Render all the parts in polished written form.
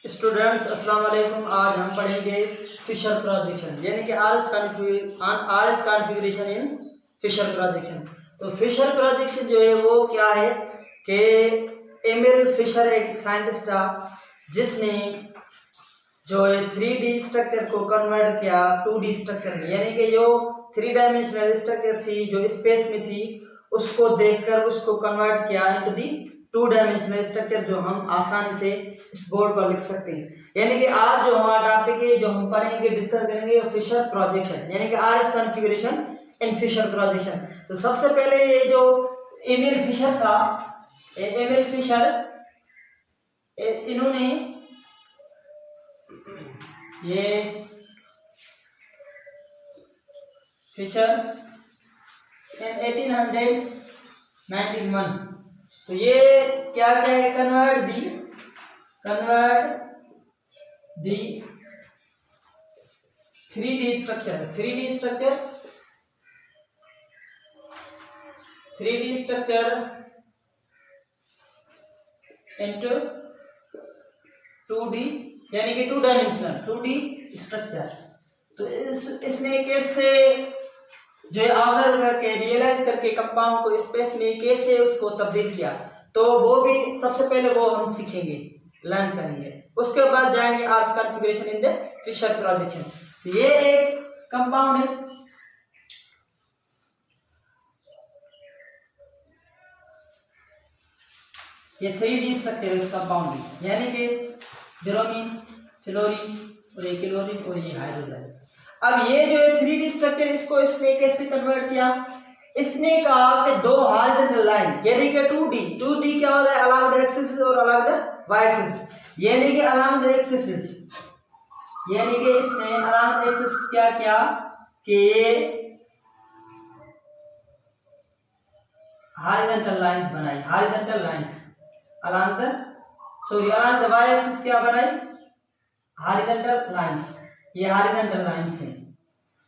Students अस्सलाम वालेकुम। आज हम पढ़ेंगे फिशर प्रोजेक्शन यानी कि are S configuration in Fisher projection. तो फिशर प्रोजेक्शन जो है वो क्या है कि एमिल फिशर एक साइंटिस्ट था जिसने जो है 3D स्ट्रक्चर को कन्वर्ट किया 2D स्ट्रक्चर में, यानी कि जो 3 डायमेंशनल स्ट्रक्चर थी जो स्पेस में थी उसको देखकर उसको कन्वर्ट किया इनटू दी 2 डायमेंशनल स्ट्रक्चर जो हम आसानी से इस बोर्ड पर लिख सकते हैं। यानी कि आज जो हमारा टॉपिक है जो हम पढ़ेंगे डिस्कस करेंगे फिशर प्रोजेक्शन यानी कि are S configuration in Fisher projection. तो सबसे पहले ये जो एमिल फिशर था, एमिल फिशर इन्होंने ये फिशर 1891 तो ये क्या क्या है कन्वर्ट दी 3D structure 3D structure into 2D यानी कि 2 डायमेंशनल 2D स्ट्रक्चर। तो इसने कैसे जो है ऑब्जर्व करके रियलाइज करके कंपाउंड को स्पेस में कैसे उसको तब्दील किया, तो वो भी सबसे पहले वो हम सीखेंगे, लर्न करेंगे। उसके बाद जाएंगे R S configuration in the Fischer projection. तो ये एक कंपाउंड है, ये 3D स्ट्रक्चर है इस कंपाउंड में, यानी कि ब्रोमीन, फ्लोरीन और ये क्लोरीन और ये हाइड्रोजन। अब ये जो है 3D स्ट्रक्चर इसको इसने कैसे कन्वर्ट किया, इसने कहा कि दो हॉरिजॉन्टल लाइन यानी कि 2D क्या होता है अलोंग द एक्सिस और अलोंग द वाई एक्सिस, यानी कि अलोंग द एक्सिस यानी कि इसने अलोंग द एक्सिस क्या किया कि हॉरिजॉन्टल लाइंस बनाई, horizontal lines along the Y axis क्या बनाई, हॉरिजॉन्टल लाइंस। ये हॉरिजॉन्टल लाइंस हैं,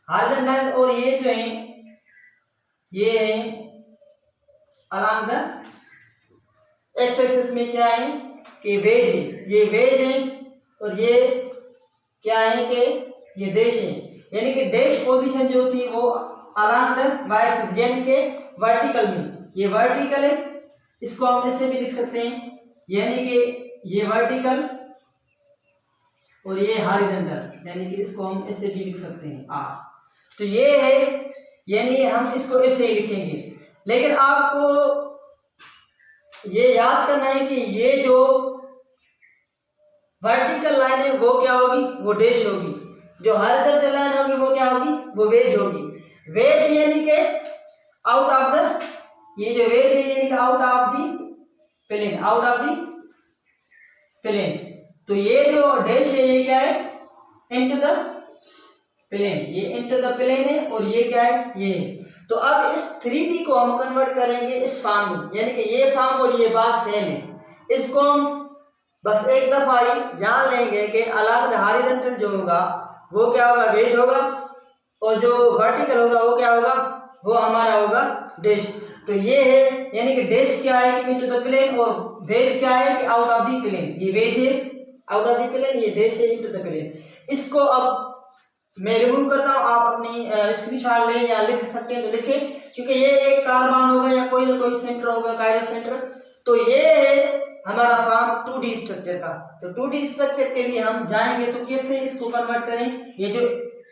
हॉरिजॉन्टल लाइन। और ये जो है ये है अलोंग द एक्स एक्सिस में क्या है कि वेज है, ये वेज है और ये क्या है कि ये डैश है, यानी कि डैश पोजीशन जो थी वो अलोंग द वाई एक्सिस यानी कि वर्टिकल में, ये वर्टिकल है, इसको हम ऐसे भी लिख सकते हैं यानी कि ये वर्टिकल और ये हॉरिजॉन्टल यानी कि इसको हम ऐसे भी लिख सकते हैं आर। तो ये है यानी हम इसको ऐसे ही लिखेंगे, लेकिन आपको ये याद करना है कि ये जो वर्टिकल लाइन है वो क्या होगी, वो डैश होगी, जो हॉरिजॉन्टल लाइन होगी वो क्या होगी, वो वेज होगी। वेज यानी कि आउट ऑफ द, ये जो वेज है यानी कि out of the plane, out of the plane. तो ये जो डैश है ये क्या है इनटू द प्लेन, ये इनटू द प्लेन है और ये क्या है ये। तो अब इस 3D को हम कन्वर्ट करेंगे इस फॉर्म में, यानी कि ये फॉर्म और ये बात सेम है, इसको हम बस एक दफा ही जान लेंगे कि अलोंग द हॉरिजॉन्टल जो होगा वो क्या होगा, वेज होगा, और जो वर्टिकल होगा वो क्या होगा, वो हमारा होगा डैश। तो ये है यानी कि डैश क्या है इनटू द प्लेन और वेज क्या है कि आउट ऑफ द प्लेन, ये वेज है आउट ऑफ द प्लेन, ये डैश है इनटू द प्लेन। इसको अब मैं रिमूव करता हूं, आप अपनी स्क्रीनशॉट लें या लिख सकते हैं तो लिखें, क्योंकि ये एक कार्बन होगा या कोई ना कोई सेंटर होगा कायरल सेंटर। तो ये है हमारा फॉर्म 2D स्ट्रक्चर का। तो 2D स्ट्रक्चर के लिए हम जाएंगे तो कैसे इसको कन्वर्ट करें, ये जो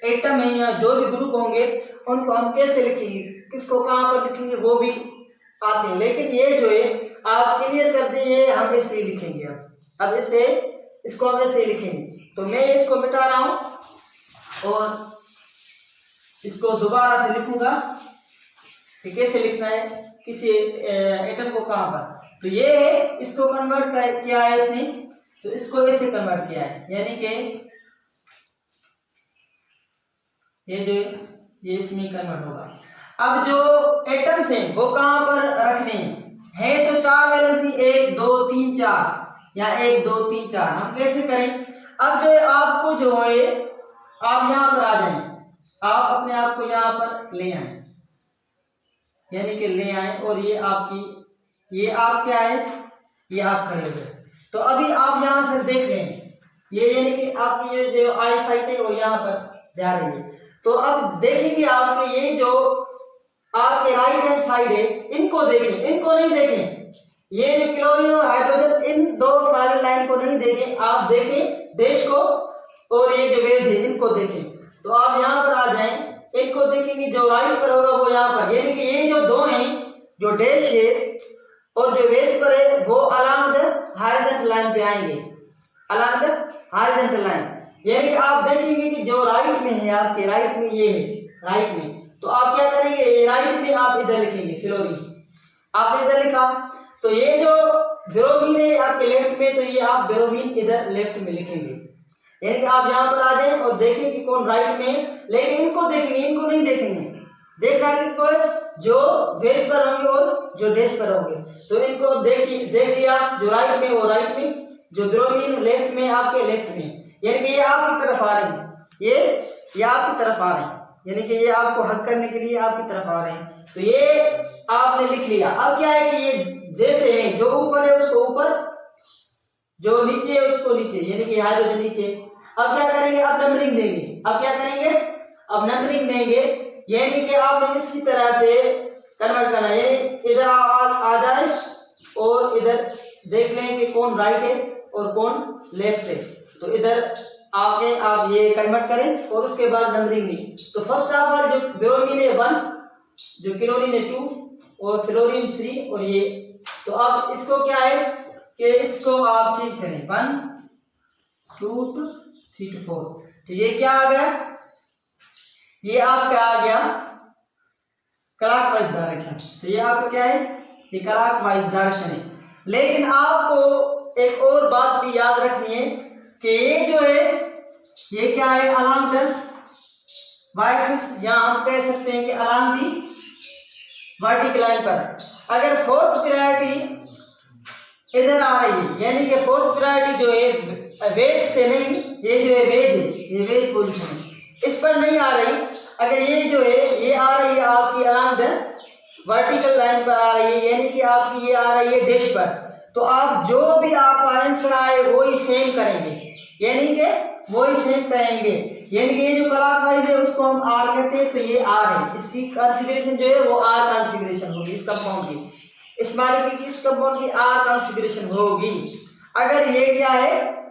एटम है या जो भी ग्रुप होंगे उनको हम कैसे लिखेंगे, किसको कहां पर लिखेंगे वो भी आते हैं, लेकिन ये जो है आप क्लियर कर दिए, हम ऐसे ही लिखेंगे। अब इसे इसको हम ऐसे ही लिखेंगे। तो मैं इसको मिटा रहा हूं और इसको दोबारा से लिखूंगा कि कैसे लिखना है किसी एटम को कहां पर। तो ये है, इसको कन्वर्ट किया है इसने, तो इसको ऐसे कन्वर्ट किया है, यानी कि ये जो ये इसमें कन्वर्ट होगा। अब जो एटम्स हैं वो कहां पर रखने हैं तो 4 वैलेंसी 1 2 3 4 या 1 2 3 4 हम कैसे करें। अब जो आपको जो है आप यहां पर आ जाएं, आप अपने आप को यहां पर ले आए, यानी कि ले आए, और ये आपकी, ये आप क्या है, ये आप खड़े हुए। तो अभी आप यहां से देख लें ये यानी कि आपकी ये जो आई साइट है वो यहाँ पर जा रही है। तो अब देखेंगे आपके ये जो आपके राइट हैंड साइड है इनको देखें, इनको नहीं देखें, ये जो क्लोरीन और हाइड्रोजन इन दो सारे लाइन को नहीं देखें, आप देखें डैश को और ये जो वेज है इनको देखें। तो आप यहाँ पर आ जाएं, इनको देखेंगे, जो राइट पर होगा वो यहाँ पर, यानी कि ये जो दो हैं, जो डैश है और जो वेज पर है वो अलोंग द हॉरिजॉन्टल लाइन पे आएंगे, अलोंग द हॉरिजॉन्टल लाइन। यानी कि आप देखेंगे कि जो राइट में है, आपके राइट में ये है, राइट में, तो आप क्या करेंगे, ये राइट में आप इधर लिखेंगे फ्लोरीन, आपने इधर लिखा, तो ये जो ब्रोमीन है आपके लेफ्ट में, तो ये आप ब्रोमीन इधर लेफ्ट में लिखेंगे। यानी कि आप यहाँ पर आ जाएं और देखें कि कौन राइट में है, लेकिन इनको देखेंगे, इनको नहीं देखेंगे, देखना कि कोई जो वेज पर होंगे और जो डैश पर होंगे, तो इनको देख लिया, जो राइट में वो राइट में, जो ब्रोमीन लेफ्ट में आपके लेफ्ट में, यानी कि ये आपकी तरफ आ रहे हैं, ये आपकी तरफ आ रहे हैं, यानी कि ये आपको हक करने के लिए आपकी तरफ आ रहे हैं। तो ये आपने लिख लिया। अब क्या है कि ये जैसे है, जो ऊपर है उसको ऊपर, जो नीचे है उसको नीचे, यानी कि हाइड्रोजन नीचे। अब क्या करेंगे, अब नंबरिंग देंगे, अब क्या करेंगे, अब नंबरिंग देंगे, यानी कि आपने इसी तरह से कन्वर्ट करना है, यानी इधर आ जाए और इधर देख लें कि कौन राइट है और कौन लेफ्ट है, तो इधर आके आप ये कन्वर्ट करें और उसके बाद नंबरिंग दी। तो फर्स्ट ऑफ ऑल जो ब्रोमीन है 1, जो क्लोरीन है 2 और फ्लोरीन 3 और ये, तो आप इसको क्या है कि इसको आप चेंज करें 1 2 3 4, तो ये क्या आ गया, ये आपका आ गया क्लॉकवाइज डायरेक्शन। तो ये आपका क्या है, ये क्लॉकवाइज डायरेक्शन है। लेकिन आपको एक और बात भी याद रखनी है कि ये जो है ये क्या है, अलोंग द वाई एक्सिस, या हम कह सकते हैं कि अलोंग दी वर्टिकल लाइन पर। अगर फोर्थ प्रायोरिटी इधर आ रही है, यानी कि फोर्थ प्रायोरिटी जो है वेज से नहीं, ये जो है वेज है, ये वेज पोजीशन है, इस पर नहीं आ रही, अगर ये जो है ये आ रही है आपकी अलोंग द वर्टिकल लाइन पर आ रही है, यानी कि आपकी ये आ रही है डैश पर, तो आप जो भी आपका आंसर आए वही सेम करेंगे, यानी कि वही सेम करेंगे, यानी कि ये जो क्लॉकवाइज है उसको हम आर कहते हैं, तो ये आर है, इसकी कॉन्फ़िगरेशन जो है वो आर कॉन्फ़िगरेशन होगी, इस कंपाउंड की, इस मॉलिक्यूल की, इस कंपाउंड की आर कॉन्फ़िगरेशन होगी। अगर ये क्या है,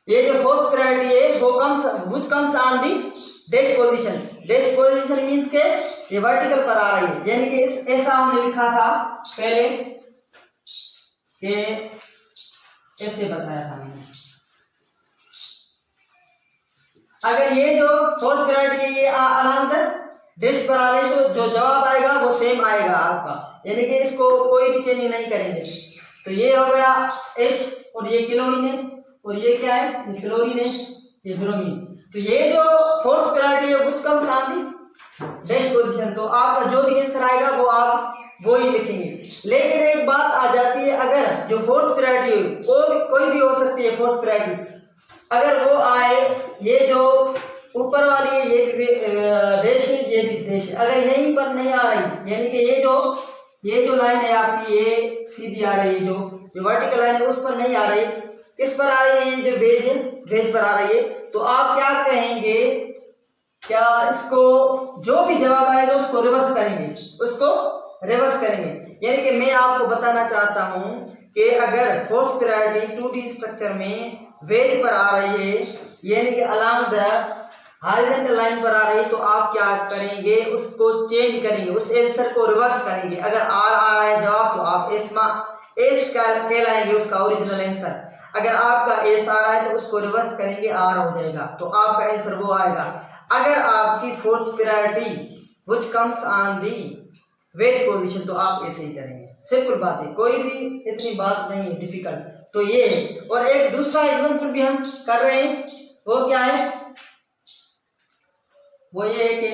ये जो फोर्थ प्रायोरिटी है वो comes on the dash position, dash position means के ये वर्टिकल पर आ रही है, यानी कि ऐसा हमने लिखा था पहले कि ऐसे बताया था मैंने। अगर ये जो फोर्थ प्रायोरिटी है ये अलोंग द डैश पर आ रही है, तो जो जवाब आएगा वो सेम आएगा आपका, यानी कि इसको कोई भी चेंज नहीं करेंगे। तो ये हो गया H, और ये क्लोरीन है, और ये क्या है, ये फ्लोरीन है, ये ब्रोमीन। तो ये जो फोर्थ प्रायोरिटी है which comes on the dash position, तो आपका जो भी आंसर आएगा वो आप वो ही लिखेंगे। लेकिन एक बात आ जाती है, अगर जो फोर्थ प्रायोरिटी है कोई भी हो सकती है फोर्थ प्रायोरिटी, अगर वो आए, ये जो ऊपर वाली है ये डैश है, ये भी डैश है, अगर यहीं पर नहीं आ रही, यानी कि ये जो लाइन है आपकी ये सीधी आ रही है, जो वर्टिकल लाइन है उस पर नहीं आ रही, किस पर आ रही है, ये जो वेज है वेज पर आ रही है, तो आप क्या कहेंगे, क्या इसको जो भी जवाब आएगा उसको रिवर्स करेंगे, उसको रिवर्स करेंगे। यानी कि मैं आपको बताना चाहता हूं कि अगर फोर्थ प्रायोरिटी 2D स्ट्रक्चर में वेज पर आ रही है, यानी कि अलोंग द हॉरिजॉन्टल लाइन पर आ रही है, तो आप क्या करेंगे, उसको चेंज करेंगे, उस आंसर को रिवर्स करेंगे। अगर आर आ रहा है जवाब तो आप एस कहलाएंगे उसका ओरिजिनल आंसर, अगर आपका एस आ रहा है तो उसको रिवर्स करेंगे, आर हो जाएगा, तो आपका आंसर वो आएगा। अगर आपकी fourth priority which comes on the wedge position, तो आप ऐसे ही करेंगे, सिंपल बात है, कोई भी इतनी बात नहीं है डिफिकल्ट। तो ये है, और एक दूसरा एग्जांपल भी हम कर रहे हैं, वो क्या है, वो ये है कि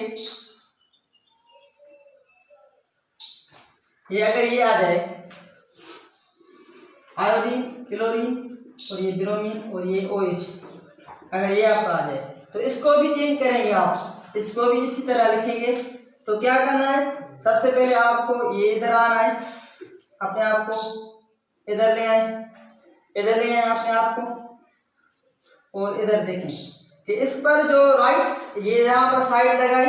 ये अगर ये आ जाए आयोडीन, क्लोरीन और ये ब्रोमीन और ये OH, अगर ये आपका आ जाए तो इसको भी चेंज करेंगे आप, इसको भी इसी तरह लिखेंगे। तो क्या करना है, सबसे पहले आपको ये इधर आना है, अपने आप को इधर ले आए, इधर ले आए अपने आप को, और इधर देखें कि इस पर जो राइट ये यहाँ पर साइड लगाई,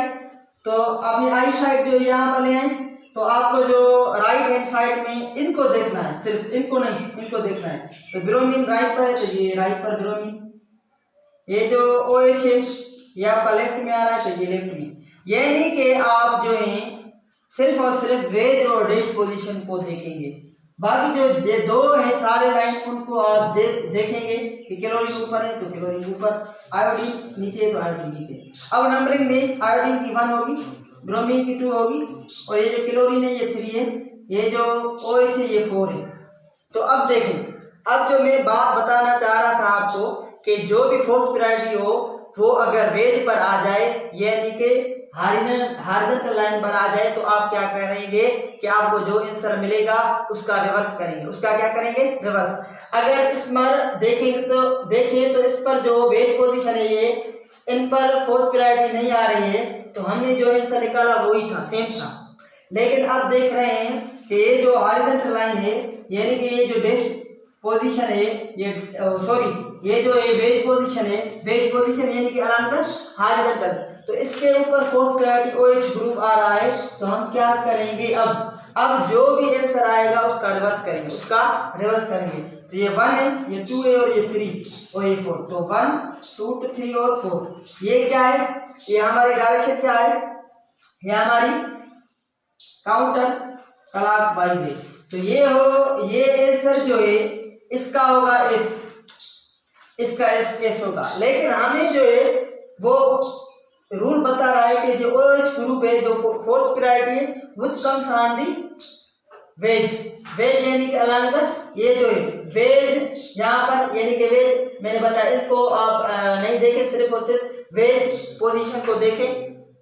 तो अपनी आई साइड जो यहाँ पर ले आए, तो आपको जो राइट हैंड साइड में इनको देखना है, सिर्फ इनको नहीं, इनको देखना है। तो ब्रोमीन राइट पर है तो ये राइट पर ब्रोमीन, ये जो OH है ये आपका लेफ्ट में आ रहा है तो ये लेफ्ट में। ये नहीं कि आप जो है सिर्फ और सिर्फ वेज और डैश पोजीशन को देखेंगे, बाकी जो ये दो है सारे लाइन उनको आप देखेंगे कि क्लोरीन ऊपर है तो क्लोरीन ऊपर, आयोडीन नीचे तो आयोडीन नीचे। अब नंबरिंग में आयोडीन की 1 होगी, ब्रोमीन की 2 होगी, और ये जो क्लोरीन है ये 3 है, ये जो OH है ये 4 है। तो अब देखें, अब जो मैं बात बताना चाह रहा था आपको कि जो भी फोर्थ प्रायोरिटी हो वो अगर वेज पर आ जाए यानी कि हॉरिजॉन्टल लाइन पर आ जाए, तो आप क्या करेंगे कि आपको जो आंसर मिलेगा उसका रिवर्स करेंगे। उसका क्या करेंगे? रिवर्स। अगर इस पर देखें तो इस पर जो वेज पोजीशन है ये इन पर फोर्थ प्रायोरिटी नहीं आ रही है, तो हमने जो आंसर निकाला वही था, सेम था। लेकिन अब देख रहे हैं कि ये जो हॉरिजॉन्टल लाइन है यानी कि ये जो डैश पोजीशन है ये जो वेज पोजीशन है, वेज पोजीशन यानी कि अलोंग द हॉरिजॉन्टल, तो इसके ऊपर फोर्थ प्रायोरिटी OH ग्रुप आ रहा है। तो हम क्या करेंगे, अब जो भी आंसर आएगा उसका रिवर्स करेंगे, तो ये 1 है, ये 2 है और ये 3 और ये 4, तो 1 2 3 और 4। ये क्या है? ये हमारी डायरेक्शन क्या है? ये हमारी काउंटर क्लॉकवाइज है। तो ये आंसर जो है इसका होगा एस, इसका एस होगा। लेकिन हमें जो है वो रूल बता रहा है कि जो OH ग्रुप है जो फोर्थ प्रायोरिटी है which comes on the wedge यानी कि अलोंग द, ये जो है वेज यहाँ पर यानी कि वेज मैंने बताया, इसको आप नहीं देखें, सिर्फ और सिर्फ वेज पोजीशन को देखें,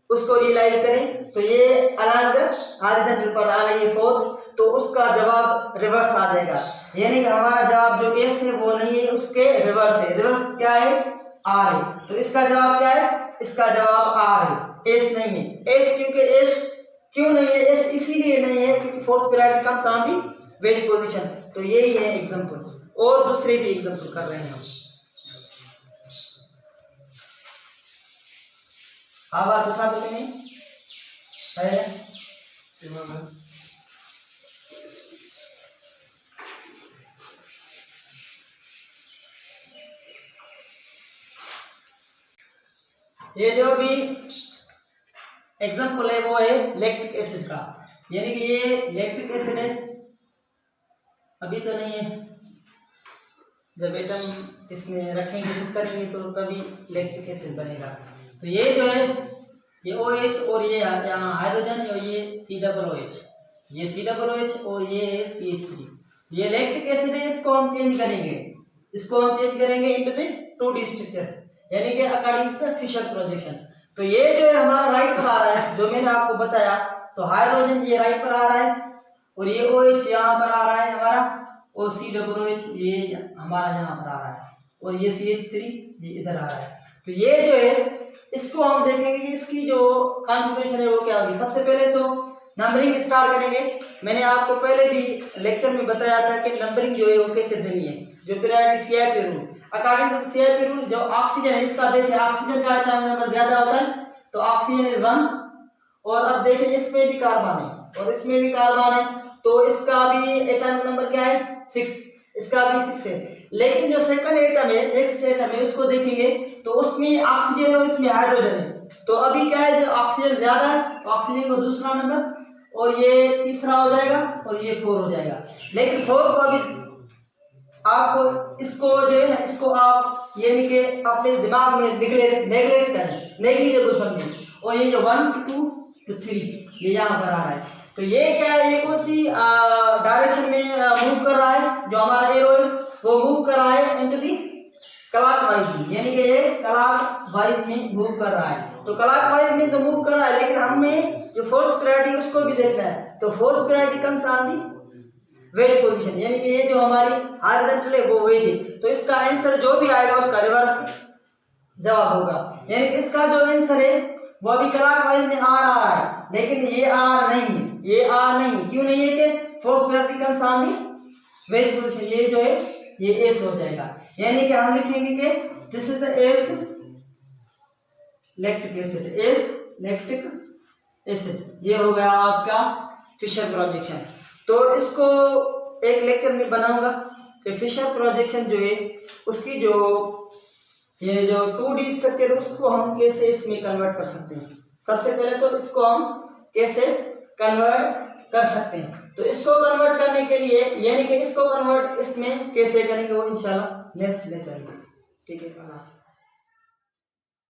उसको रियलाइज करें। तो ये अलोंग द हॉरिजॉन्टल पर आ रही है फोर्थ, तो उसका जवाब रिवर्स आ जाएगा, यानी कि हमारा जवाब जो एस है वो नहीं है, उसके रिवर्स है। रिवर्स क्या है? आर है। तो इसका जवाब क्या है? इसका जवाब आर है, एस नहीं है। एस क्यों नहीं है? एस इसीलिए नहीं है क्योंकि fourth priority comes on the wedge position. तो यही है एग्जांपल, और दूसरे भी एग्जांपल कर रहे हैं हम। बात उठा दो नहीं है? ये जो भी एग्जांपल है वो है लैक्टिक एसिड का, यानी कि ये लैक्टिक एसिड है, अभी तो नहीं है, जब एटम इसमें रखेंगे फिर करेंगे तो तभी लैक्टिक एसिड बनेगा। तो ये जो है ये OH और ये यहाँ हाइड्रोजन और ये COOH, ये COOH और ये CH3, ये लैक्टिक एसिड है। इसको हम चेंज करेंगे इनटू द 2D स्ट्रक्चर यानी कि अकॉर्डिंग टू फिशर प्रोजेक्शन। तो ये जो है हमारा राइट पर आ रहा है, जो मैंने आपको बताया, तो हाइड्रोजन ये राइट पर आ रहा है और ये OH यहाँ पर आ रहा है हमारा, और COOH ये हमारा यहाँ पर आ रहा है, और ये CH3 ये इधर आ रहा है। तो ये जो है इसको हम देखेंगे कि इसकी जो कॉन्फ़िगरेशन है वो क्या होगी। सबसे पहले तो नंबरिंग स्टार्ट करेंगे। मैंने आपको पहले भी लेक्चर में बताया था कि नंबरिंग जो है वो कैसे देनी है, जो priority CIP rule. According to CIP rule जो ऑक्सीजन है इसका देखिए, ऑक्सीजन का एटॉमिक नंबर ज्यादा होता है तो ऑक्सीजन इज 1, और अब देखिए इसमें भी कार्बन है और इसमें भी कार्बन है, तो इसका भी एटॉमिक नंबर क्या है? 6, इसका भी 6 है। लेकिन जो सेकंड एटम है, नेक्स्ट एटम है, उसको देखेंगे तो उसमें ऑक्सीजन है और इसमें हाइड्रोजन है। तो अभी क्या है, जो ऑक्सीजन ज्यादा है ऑक्सीजन को दूसरा नंबर, और ये तीसरा हो जाएगा और ये 4 हो जाएगा। लेकिन 4 को अभी आपको इसको जो है ना, इसको आप यानी कि अपने दिमाग में नेगलेक्ट करें, नेग्लिजिबल समझें। और ये जो 1 2 3 ये यहाँ पर आ रहा है, तो ये क्या है, ये कौन सी डायरेक्शन में मूव कर रहा है? जो हमारा एरो है वो मूव कर रहा है इनटू दी क्लॉकवाइज में, यानी कि ये क्लॉकवाइज में मूव कर रहा है। तो क्लॉकवाइज में तो मूव कर रहा है, लेकिन हमें जो फोर्थ प्रायोरिटी उसको भी देखना है। तो fourth priority comes on the wedge position, यानी कि ये जो हमारी हॉरिजॉन्टल है वो वेज है। तो इसका आंसर जो भी आएगा उसका रिवर्स जवाब होगा, यानी कि इसका जो आंसर है वो अभी क्लॉकवाइज में आ रहा है, लेकिन ये आर नहीं है, ये आर नहीं। क्यों नहीं है? कि fourth priority comes on the wedge position, ये जो है ये एस हो जाएगा, यानी कि हम लिखेंगे कि this is the S lactic acid, S lactic acid. ये हो गया आपका फिशर प्रोजेक्शन। तो इसको एक लेक्चर में बनाऊंगा कि फिशर प्रोजेक्शन जो है उसकी जो ये जो 2D स्ट्रक्चर है उसको हम कैसे इसमें कन्वर्ट कर सकते हैं। सबसे पहले तो इसको हम कैसे कन्वर्ट कर सकते हैं, तो इसको कन्वर्ट करने के लिए यानी कि इसको कन्वर्ट इसमें कैसे करेंगे वो इंशाल्लाह नेक्स्ट लेक्चर में। ठीक है।